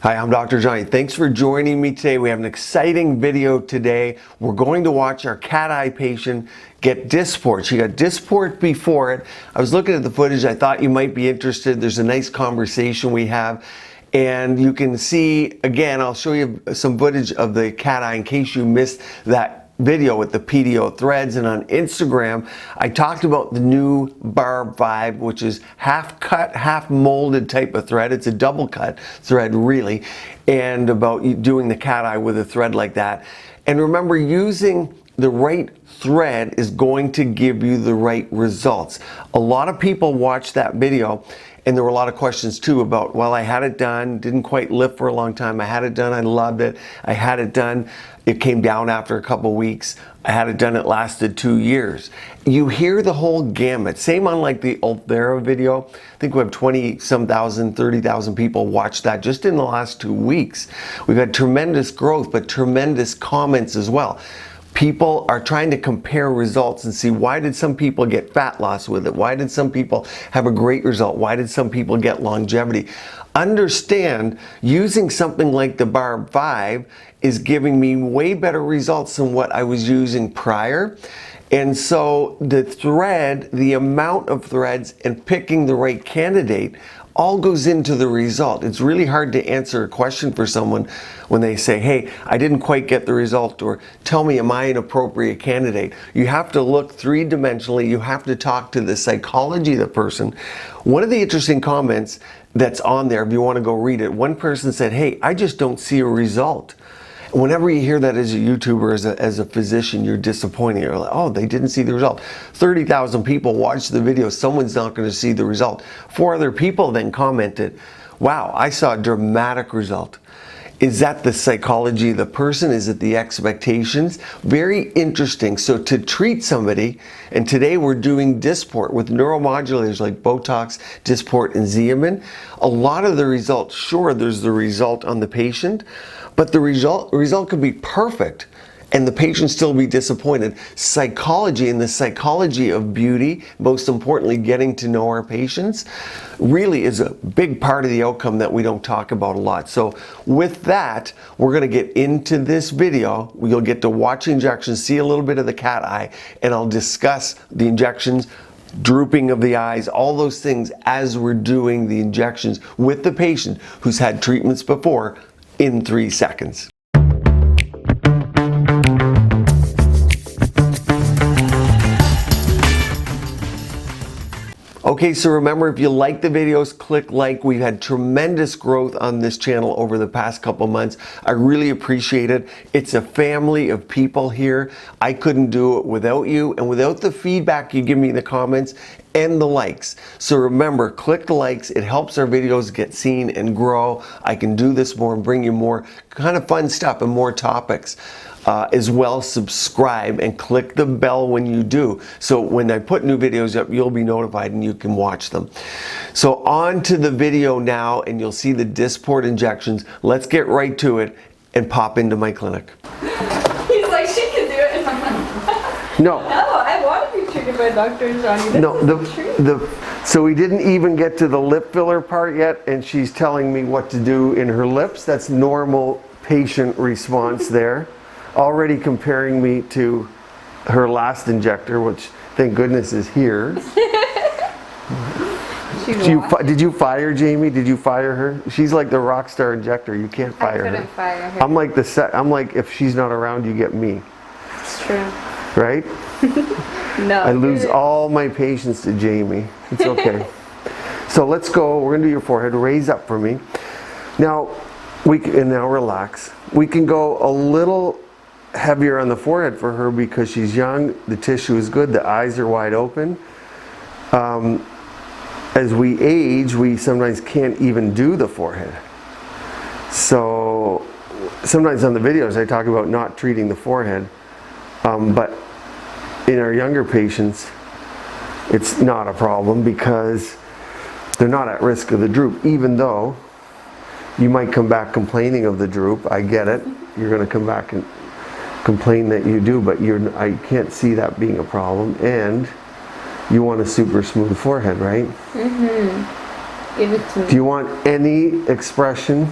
Hi, I'm Dr. Johnny. Thanks for joining me today. We have an exciting video today. We're going to watch our cat eye patient get Dysport. She got Dysport before it. I was looking at the footage. I thought you might be interested. There's a nice conversation we have. And you can see, again, I'll show you some footage of the cat eye in case you missed that video with the PDO Threads. And on Instagram, I talked about the new Barb 5, which is half cut, half molded type of thread. It's a double cut thread, really, and about doing the cat eye with a thread like that. And remember, using the right thread is going to give you the right results. A lot of people watched that video, and there were a lot of questions too about, well, I had it done, didn't quite lift for a long time. I had it done, I loved it. I had it done, it came down after a couple weeks. I had it done, it lasted 2 years. You hear the whole gamut. Same on like the Ulthera video. I think we have 20-some thousand, 30,000 people watch that just in the last 2 weeks. We've had tremendous growth, but tremendous comments as well. People are trying to compare results and see, why did some people get fat loss with it? Why did some people have a great result? Why did some people get longevity? Understand, using something like the Barb 5 is giving me way better results than what I was using prior. And so the thread, the amount of threads, and picking the right candidate all goes into the result. It's really hard to answer a question for someone when they say, hey, I didn't quite get the result, or tell me, am I an appropriate candidate? You have to look three-dimensionally. You have to talk to the psychology of the person. One of the interesting comments that's on there, if you want to go read it, one person said, hey, I just don't see a result. Whenever you hear that as a YouTuber, as a physician, you're disappointed. You're like, oh, they didn't see the result. 30,000 people watched the video. Someone's not going to see the result. 4 other people then commented, wow, I saw a dramatic result. Is that the psychology of the person? Is it the expectations? Very interesting. So to treat somebody, and today we're doing Dysport with neuromodulators like botox, Dysport, and Xeomin. A lot of the results, sure, there's the result on the patient, but the result could be perfect and the patient still be disappointed. Psychology, and the psychology of beauty, most importantly, getting to know our patients, really is a big part of the outcome that we don't talk about a lot. So with that, we're gonna get into this video. You'll get to watch injections, see a little bit of the cat eye, and I'll discuss the injections, drooping of the eyes, all those things as we're doing the injections with the patient who's had treatments before in 3 seconds. Okay, so remember, if you like the videos, click like. We've had tremendous growth on this channel over the past couple months. I really appreciate it. It's a family of people here. I couldn't do it without you and without the feedback you give me in the comments and the likes. So remember, click the likes. It helps our videos get seen and grow. I can do this more and bring you more kind of fun stuff and more topics. As well, subscribe and click the bell when you do. So when I put new videos up, you'll be notified and you can watch them. So on to the video now, and you'll see the Dysport injections. Let's get right to it and pop into my clinic. He's like, she can do it. No. No, I want to be treated by Dr. Rajani. No, so we didn't even get to the lip filler part yet, and she's telling me what to do in her lips. That's normal patient response there. Already comparing me to her last injector, which thank goodness is here. Did you fire Jamie? Did you fire her? She's like the rock star injector. You can't fire her. I couldn't fire her. I'm like if she's not around, you get me. It's true. Right? No. I lose all my patients to Jamie. It's okay. So let's go. We're gonna do your forehead. Raise up for me. Now now relax. We can go a little heavier on the forehead for her because she's young, the tissue is good, the eyes are wide open. As we age, we sometimes can't even do the forehead. So sometimes on the videos I talk about not treating the forehead, but in our younger patients it's not a problem because they're not at risk of the droop, even though you might come back complaining of the droop. I get it. You're going to come back and complain that you do, but I can't see that being a problem. And you want a super smooth forehead, right? Mm-hmm. Give it to me. Do you want any expression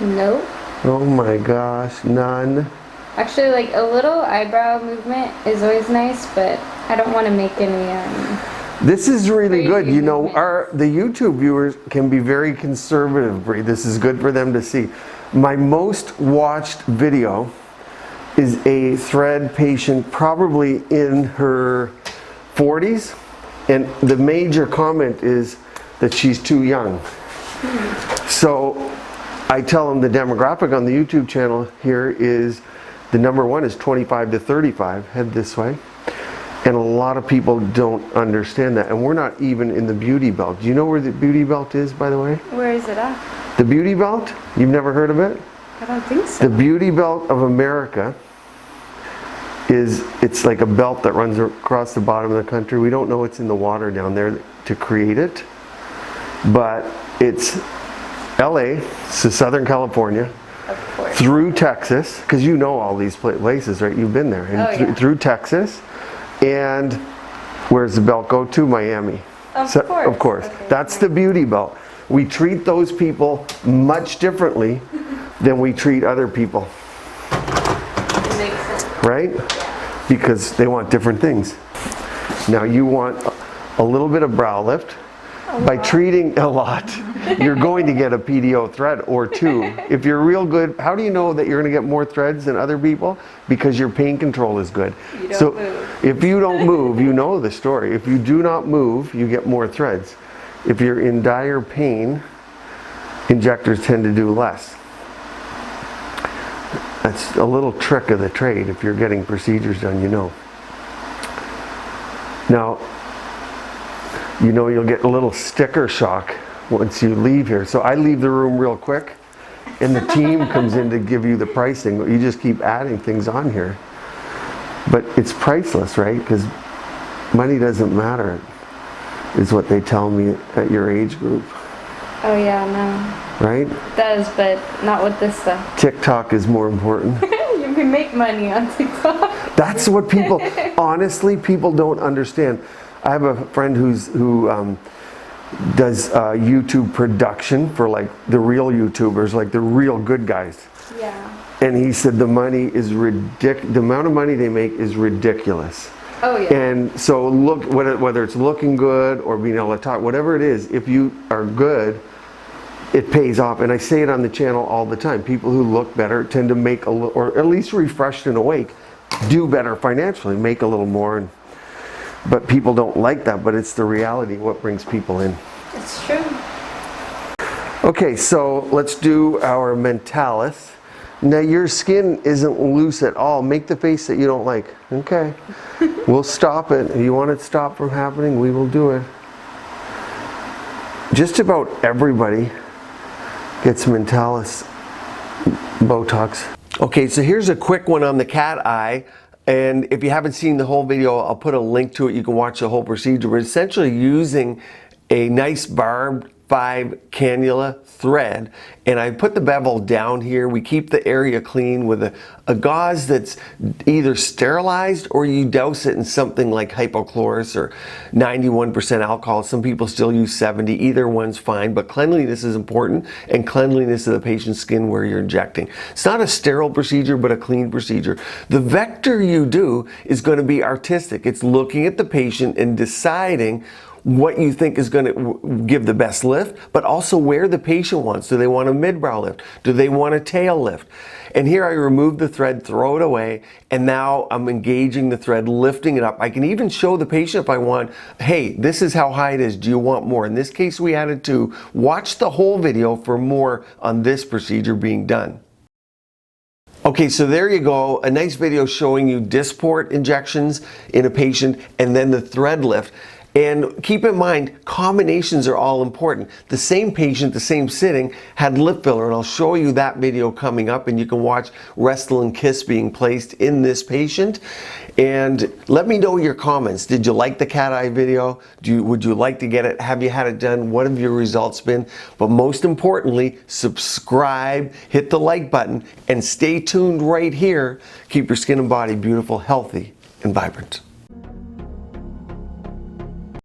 Nope. Oh my gosh, none. Actually, like a little eyebrow movement is always nice, but I don't want to make any. This is really good. Crazy You know, movements. the YouTube viewers can be very conservative, Bree. This is good for them to see. My most watched video is a thread patient, probably in her 40s, and the major comment is that she's too young. So I tell them the demographic on the YouTube channel here is the number one is 25 to 35, head this way. And a lot of people don't understand that. And we're not even in the beauty belt. Do you know where the beauty belt is, by the way? Where is it at? The beauty belt? You've never heard of it? I don't think so. The beauty belt of America it's like a belt that runs across the bottom of the country. We don't know what's in the water down there to create it. But it's LA, so Southern California, Of course. through Texas, because you know all these places, right? You've been there. And Oh, yeah. through Texas. And where's the belt go to? Miami. Of course. Of course. Okay, That's right. the beauty belt. We treat those people much differently than we treat other people, It makes sense. right? Because they want different things. Now you want a little bit of brow lift. By treating a lot, you're going to get a PDO thread or two. If you're real good, how do you know that you're going to get more threads than other people? Because your pain control is good. You don't So move. if you don't move, you know the story. If you do not move, you get more threads. If you're in dire pain, injectors tend to do less. That's a little trick of the trade. If you're getting procedures done, you know. Now, you know you'll get a little sticker shock once you leave here. So I leave the room real quick and the team comes in to give you the pricing. You just keep adding things on here. But it's priceless, right? Because money doesn't matter, is what they tell me at your age group, Oh yeah, no. right? It does, but not with this stuff. TikTok is more important. You can make money on TikTok. That's what people, honestly, people don't understand. I have a friend who does YouTube production for like the real YouTubers, like the real good guys. Yeah. And he said the money is ridiculous. The amount of money they make is ridiculous. Oh yeah. And so look, whether it's looking good or being able to talk, whatever it is, if you are good, it pays off. And I say it on the channel all the time. People who look better tend to make a little, or at least refreshed and awake, do better financially, make a little more. But people don't like that, but it's the reality, what brings people in. It's true. Okay, so let's do our mentalis. Now your skin isn't loose at all. Make the face that you don't like. Okay, we'll stop it. If you want it to stop from happening, we will do it. Just about everybody gets mentalis Botox. Okay, so here's a quick one on the cat eye. And if you haven't seen the whole video, I'll put a link to it. You can watch the whole procedure. We're essentially using a nice barbed 5 cannula thread, and I put the bevel down here. We keep the area clean with a gauze that's either sterilized or you douse it in something like hypochlorous or 91% alcohol. Some people still use 70. Either one's fine, but cleanliness is important, and cleanliness of the patient's skin where you're injecting. It's not a sterile procedure, but a clean procedure. The vector you do is going to be artistic. It's looking at the patient and deciding what you think is going to give the best lift, but also where the patient wants. Do they want a mid-brow lift? Do they want a tail lift? And here I remove the thread, throw it away, and now I'm engaging the thread, lifting it up. I can even show the patient if I want, hey, this is how high it is. Do you want more? In this case, we added 2. Watch the whole video for more on this procedure being done. Okay, so there you go. A nice video showing you Dysport injections in a patient and then the thread lift. And keep in mind, combinations are all important. The same patient, the same sitting, had lip filler, and I'll show you that video coming up, and you can watch Restylane Kiss being placed in this patient. And let me know your comments. Did you like the cat eye video? Would you like to get it? Have you had it done? What have your results been? But most importantly, subscribe, hit the like button, and stay tuned right here. Keep your skin and body beautiful, healthy, and vibrant.